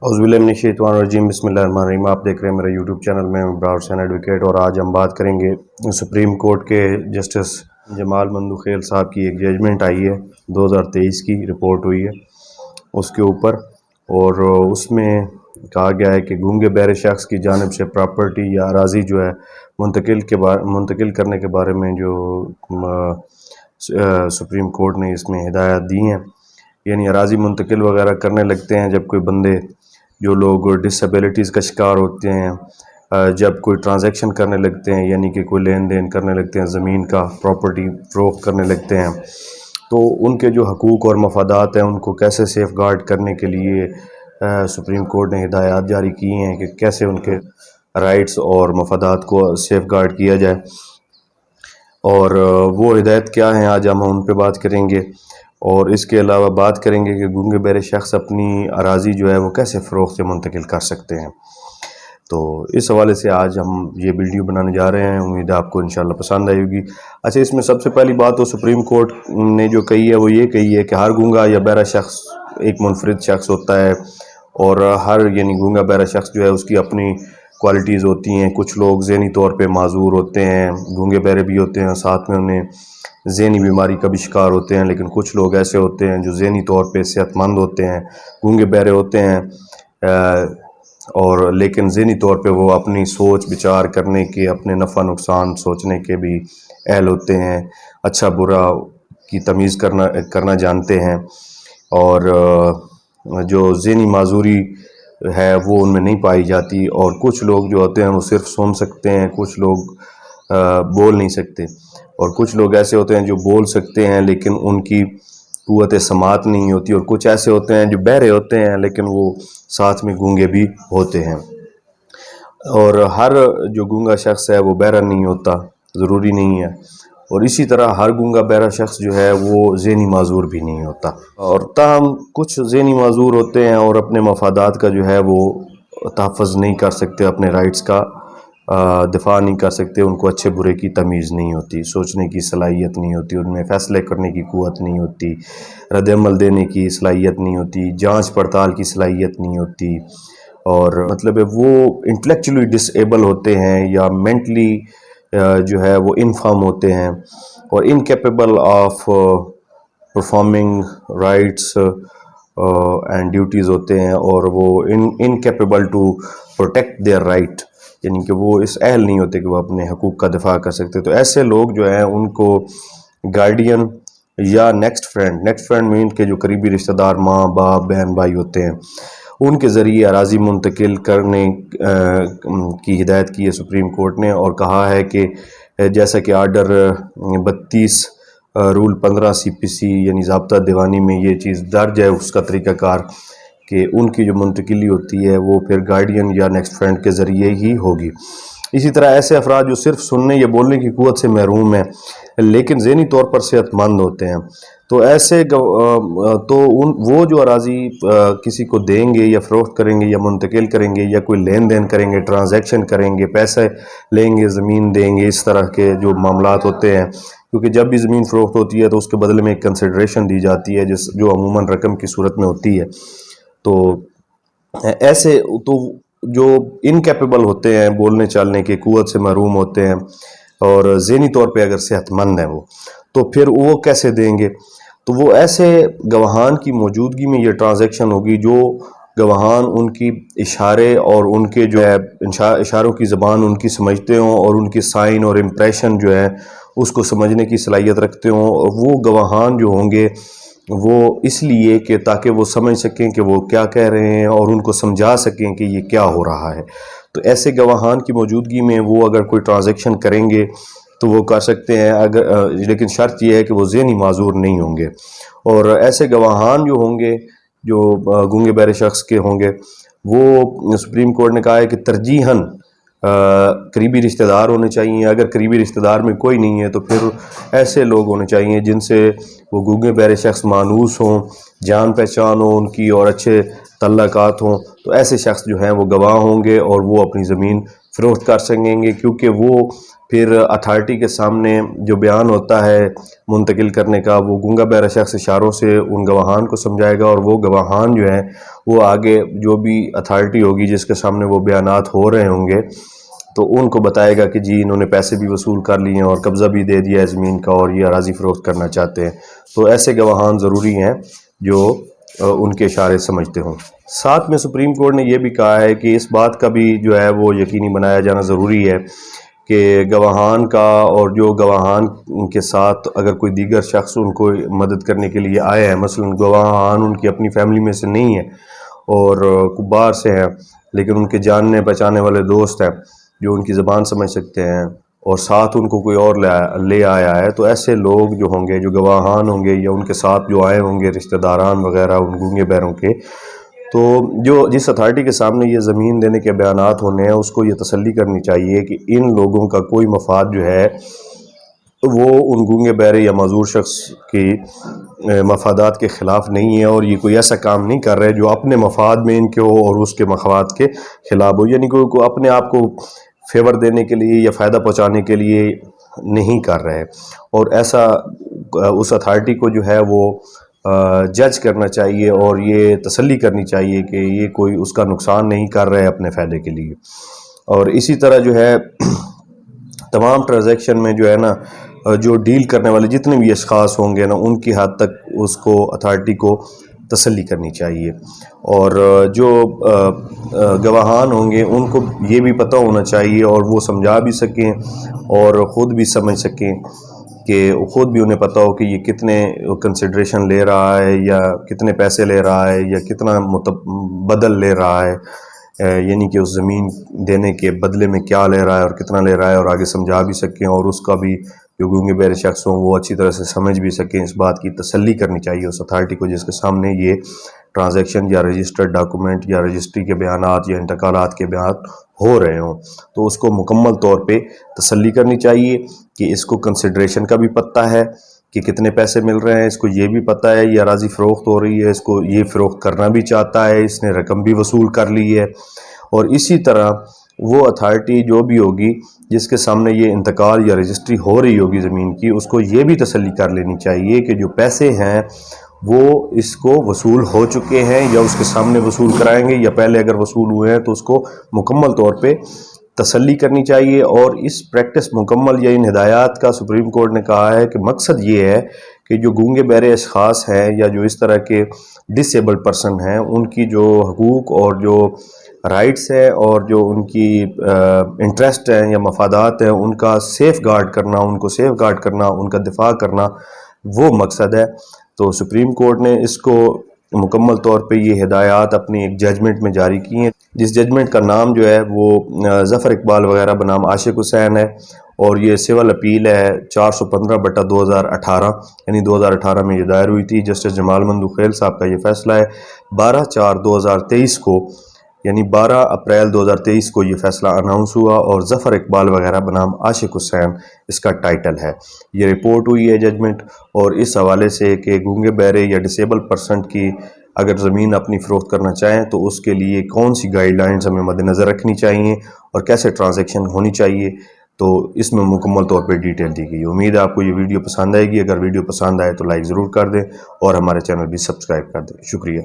औज़ुबिल्लाहिमिनश्शैतानिर्रजीम बिस्मिल्लाहिर्रहमानिर्रहीम। आप देख रहे हैं मेरा यूट्यूब चैनल में इब्रार हुसैन एडवोकेट, और आज हम बात करेंगे सुप्रीम कोर्ट के जस्टिस जमाल मंदुखेल साहब की एक जजमेंट आई है 2023 की, रिपोर्ट हुई है उसके ऊपर। और उसमें कहा गया है कि गूंगे बहरे शख्स की जानिब से प्रॉपर्टी या अराज़ी जो है मुंतकिल करने के बारे में जो सुप्रीम कोर्ट ने इसमें हिदायत दी हैं। यानी अराज़ी मुंतकिल वगैरह करने लगते हैं जब कोई बंदे, जो लोग डिसेबिलिटीज़ का शिकार होते हैं, जब कोई ट्रांजैक्शन करने लगते हैं, यानी कि कोई लेन देन करने लगते हैं, ज़मीन का प्रॉपर्टी फ़रोख्त करने लगते हैं, तो उनके जो हकूक़ और मफादात हैं उनको कैसे सेफ़ गार्ड करने के लिए सुप्रीम कोर्ट ने हिदायत जारी की हैं कि कैसे उनके राइट्स और मफादात को सेफ़ गार्ड किया जाए। और वो हिदायत क्या हैं, आज हम उन पर बात करेंगे। और इसके अलावा बात करेंगे कि गूंगे बहरे शख्स अपनी अराज़ी जो है वो कैसे फ़रोख्त से मुंतकिल कर सकते हैं। तो इस हवाले से आज हम ये वीडियो बनाने जा रहे हैं, उम्मीद है आपको इंशाल्लाह पसंद आएगी। अच्छा, इसमें सबसे पहली बात तो सुप्रीम कोर्ट ने जो कही है वो ये कही है कि हर गूंगा या बहरा शख्स एक मुनफरिद शख्स होता है, और हर यानी गूंगा बहरा शख्स जो है उसकी अपनी क्वालिटीज़ होती हैं। कुछ लोग ज़हनी तौर पे माजूर होते हैं, गूंगे बहरे भी होते हैं, साथ में उन्हें ज़हनी बीमारी का भी शिकार होते हैं। लेकिन कुछ लोग ऐसे होते हैं जो ज़हनी तौर पे सेहतमंद होते हैं, गूंगे बहरे होते हैं, और लेकिन ज़हनी तौर पे वो अपनी सोच विचार करने के, अपने नफ़ा नुकसान सोचने के भी अहल होते हैं, अच्छा बुरा की तमीज़ करना जानते हैं। और जो ज़हनी माजूरी है वो उनमें नहीं पाई जाती। और कुछ लोग जो होते हैं वो सिर्फ सुन सकते हैं, कुछ लोग बोल नहीं सकते, और कुछ लोग ऐसे होते हैं जो बोल सकते हैं लेकिन उनकी कुव्वत समात नहीं होती, और कुछ ऐसे होते हैं जो बहरे होते हैं लेकिन वो साथ में गूंगे भी होते हैं। और हर जो गूंगा शख्स है वो बहरा नहीं होता, ज़रूरी नहीं है। और इसी तरह हर गूंगा बहरा शख्स जो है वो ज़हनी माजूर भी नहीं होता। और ताहम कुछ ज़हनी माजूर होते हैं और अपने मफादात का जो है वो तहफ़्फ़ुज़ नहीं कर सकते, अपने राइट्स का दिफा नहीं कर सकते। उनको अच्छे बुरे की तमीज़ नहीं होती, सोचने की सलाहियत नहीं होती, उनमें फ़ैसले करने की क़ुव्वत नहीं होती, रद्द-ए-अमल देने की सलाहियत नहीं होती, जांच पड़ताल की सलाहियत नहीं होती। और मतलब है वो इंटेलेक्चुअली डिसेबल होते हैं या मेंटली जो है वो इनफर्म होते हैं, और incapable of performing rights and duties होते हैं, और वो incapable to protect their right, यानी कि वो इस अहल नहीं होते कि वो अपने हकूक़ का दिफा कर सकते। तो ऐसे लोग जो हैं उनको गार्डियन या नेक्स्ट फ्रेंड मीन के जो करीबी रिश्तेदार, माँ बाप बहन भाई होते हैं, उनके ज़रिए अराज़ी मुंतकिल करने की हिदायत की है सुप्रीम कोर्ट ने। और कहा है कि जैसा कि आर्डर 32 रूल 15 CPC यानी ज़ाब्ता दीवानी में ये चीज़ दर्ज है, उसका तरीक़ाकार कि उनकी जो मुंतकिली होती है वो फिर गार्डियन या नेक्स्ट फ्रेंड के ज़रिए ही होगी। इसी तरह ऐसे अफराद जो सिर्फ सुनने या बोलने की क़ुव्वत से महरूम हैं लेकिन ज़हनी तौर पर सेहतमंद होते हैं, तो ऐसे वो जो अराज़ी किसी को देंगे या फ़रोख्त करेंगे या मुंतकिल करेंगे या कोई लेन देन करेंगे, ट्रांजैक्शन करेंगे, पैसे लेंगे, ज़मीन देंगे, इस तरह के जो मामलात होते हैं, क्योंकि जब भी ज़मीन फ़रोख्त होती है तो उसके बदले में एक कंसिडरेशन दी जाती है जो अमूमन रकम की सूरत में होती है। तो ऐसे तो जो इनकैपेबल होते हैं, बोलने चालने के क़ुव्वत से महरूम होते हैं और ज़हनी तौर पे अगर सेहतमंद हैं वो, तो फिर वो कैसे देंगे? तो वो ऐसे गवाहान की मौजूदगी में ये ट्रांजैक्शन होगी जो गवाहान उनकी इशारे और उनके जो है इशारों की ज़बान उनकी समझते हों, और उनकी साइन और इम्प्रेशन जो है उसको समझने की सलाहियत रखते हों। और वो गवाहान जो होंगे वो इसलिए कि ताकि वो समझ सकें कि वो क्या कह रहे हैं और उनको समझा सकें कि ये क्या हो रहा है। तो ऐसे गवाहान की मौजूदगी में वो अगर कोई ट्रांजैक्शन करेंगे तो वो कर सकते हैं, अगर लेकिन शर्त यह है कि वो ज़हनी माजूर नहीं होंगे। और ऐसे गवाहान जो होंगे जो गूंगे बहरे शख्स के होंगे, वो सुप्रीम कोर्ट ने कहा है कि तरजीहन करीबी रिश्तेदार होने चाहिए। अगर करीबी रिश्तेदार में कोई नहीं है तो फिर ऐसे लोग होने चाहिए जिनसे वो गूंगे बहरे शख्स मानूस हों, जान पहचान हो उनकी और अच्छे तल्लुकात हों। तो ऐसे शख्स जो हैं वो गवाह होंगे और वो अपनी ज़मीन فروخت کر سکیں گے، کیونکہ وہ پھر اتھارٹی کے سامنے جو بیان ہوتا ہے منتقل کرنے کا وہ گونگا بہرا شخص اشاروں سے ان گواہان کو سمجھائے گا، اور وہ گواہان جو ہیں وہ آگے جو بھی اتھارٹی ہوگی جس کے سامنے وہ بیانات ہو رہے ہوں گے تو ان کو بتائے گا کہ جی انہوں نے پیسے بھی وصول کر لیے ہیں اور قبضہ بھی دے دیا ہے زمین کا اور یہ اراضی فروخت کرنا چاہتے ہیں۔ تو ایسے گواہان ضروری ہیں جو ان کے اشارے سمجھتے ہوں۔ ساتھ میں سپریم کورٹ نے یہ بھی کہا ہے کہ اس بات کا بھی جو ہے وہ یقینی بنایا جانا ضروری ہے کہ گواہان کا اور جو گواہان کے ساتھ اگر کوئی دیگر شخص ان کو مدد کرنے کے لیے آئے ہیں، مثلا گواہان ان کی اپنی فیملی میں سے نہیں ہیں اور باہر سے ہیں لیکن ان کے جاننے پہچانے والے دوست ہیں جو ان کی زبان سمجھ سکتے ہیں اور ساتھ ان کو کوئی اور لے آیا ہے، تو ایسے لوگ جو ہوں گے جو گواہان ہوں گے یا ان کے ساتھ جو آئے ہوں گے رشتہ داران وغیرہ ان گونگے بہروں کے، تو جو جس اتھارٹی کے سامنے یہ زمین دینے کے بیانات ہونے ہیں اس کو یہ تسلی کرنی چاہیے کہ ان لوگوں کا کوئی مفاد جو ہے وہ ان گونگے بہرے یا معذور شخص کی مفادات کے خلاف نہیں ہے، اور یہ کوئی ایسا کام نہیں کر رہے جو اپنے مفاد میں ان کے ہو اور اس کے مفاد کے خلاف ہو، یعنی کوئی اپنے آپ کو فیور دینے کے لیے یا فائدہ پہنچانے کے لیے نہیں کر رہے، اور ایسا اس اتھارٹی کو جو ہے وہ جج کرنا چاہیے اور یہ تسلی کرنی چاہیے کہ یہ کوئی اس کا نقصان نہیں کر رہے اپنے فائدے کے لیے۔ اور اسی طرح جو ہے تمام ٹرانزیکشن میں جو ہے نا جو ڈیل کرنے والے جتنے بھی اشخاص ہوں گے نا ان کی حد تک اس کو اتھارٹی کو تسلی کرنی چاہیے، اور جو گواہان ہوں گے ان کو یہ بھی پتہ ہونا چاہیے اور وہ سمجھا بھی سکیں اور خود بھی سمجھ سکیں کہ خود بھی انہیں پتہ ہو کہ یہ کتنے کنسیڈریشن لے رہا ہے یا کتنے پیسے لے رہا ہے یا کتنا بدل لے رہا ہے، یعنی کہ اس زمین دینے کے بدلے میں کیا لے رہا ہے اور کتنا لے رہا ہے، اور آگے سمجھا بھی سکیں اور اس کا بھی جو گونگے بہرے شخص ہوں وہ اچھی طرح سے سمجھ بھی سکیں۔ اس بات کی تسلی کرنی چاہیے اس اتھارٹی کو جس کے سامنے یہ ٹرانزیکشن یا رجسٹرڈ ڈاکومنٹ یا رجسٹری کے بیانات یا انتقالات کے بیانات ہو رہے ہوں، تو اس کو مکمل طور پہ تسلی کرنی چاہیے کہ اس کو کنسیڈریشن کا بھی پتہ ہے کہ کتنے پیسے مل رہے ہیں، اس کو یہ بھی پتہ ہے یہ اراضی فروخت ہو رہی ہے، اس کو یہ فروخت کرنا بھی چاہتا ہے، اس نے رقم بھی وصول کر لی ہے، اور اسی طرح وہ اتھارٹی جو بھی ہوگی جس کے سامنے یہ انتقال یا رجسٹری ہو رہی ہوگی زمین کی اس کو یہ بھی تسلی کر لینی چاہیے کہ جو پیسے ہیں وہ اس کو وصول ہو چکے ہیں یا اس کے سامنے وصول کرائیں گے، یا پہلے اگر وصول ہوئے ہیں تو اس کو مکمل طور پہ تسلی کرنی چاہیے۔ اور اس پریکٹس مکمل یا ان ہدایات کا سپریم کورٹ نے کہا ہے کہ مقصد یہ ہے کہ جو گونگے بہرے اشخاص ہیں یا جو اس طرح کے ڈس ایبلڈ پرسن ہیں ان کی جو حقوق اور جو رائٹس ہیں اور جو ان کی انٹرسٹ ہیں یا مفادات ہیں ان کا سیف گارڈ کرنا، ان کو سیف گارڈ کرنا، ان کا دفاع کرنا وہ مقصد ہے۔ تو سپریم کورٹ نے اس کو مکمل طور پہ یہ ہدایات اپنی ایک ججمنٹ میں جاری کی ہیں، جس ججمنٹ کا نام جو ہے وہ ظفر اقبال وغیرہ بنام عاشق حسین ہے، اور یہ سول اپیل ہے 415/2018، یعنی 2018 میں یہ دائر ہوئی تھی۔ جسٹس جمال مندوخیل صاحب کا یہ فیصلہ ہے 12/4/2023 کو، یعنی 12 اپریل 2023 کو یہ فیصلہ اناؤنس ہوا، اور ظفر اقبال وغیرہ بنام عاشق حسین اس کا ٹائٹل ہے۔ یہ رپورٹ ہوئی ہے ججمنٹ، اور اس حوالے سے کہ گونگے بہرے یا ڈسیبل پرسن کی اگر زمین اپنی فروخت کرنا چاہیں تو اس کے لیے کون سی گائیڈ لائنز ہمیں مد نظر رکھنی چاہیے اور کیسے ٹرانزیکشن ہونی چاہیے، تو اس میں مکمل طور پہ ڈیٹیل دی گئی۔ امید ہے آپ کو یہ ویڈیو پسند آئے گی۔ اگر ویڈیو پسند آئے تو لائک ضرور کر دیں اور ہمارے چینل بھی سبسکرائب کر دیں۔ شکریہ۔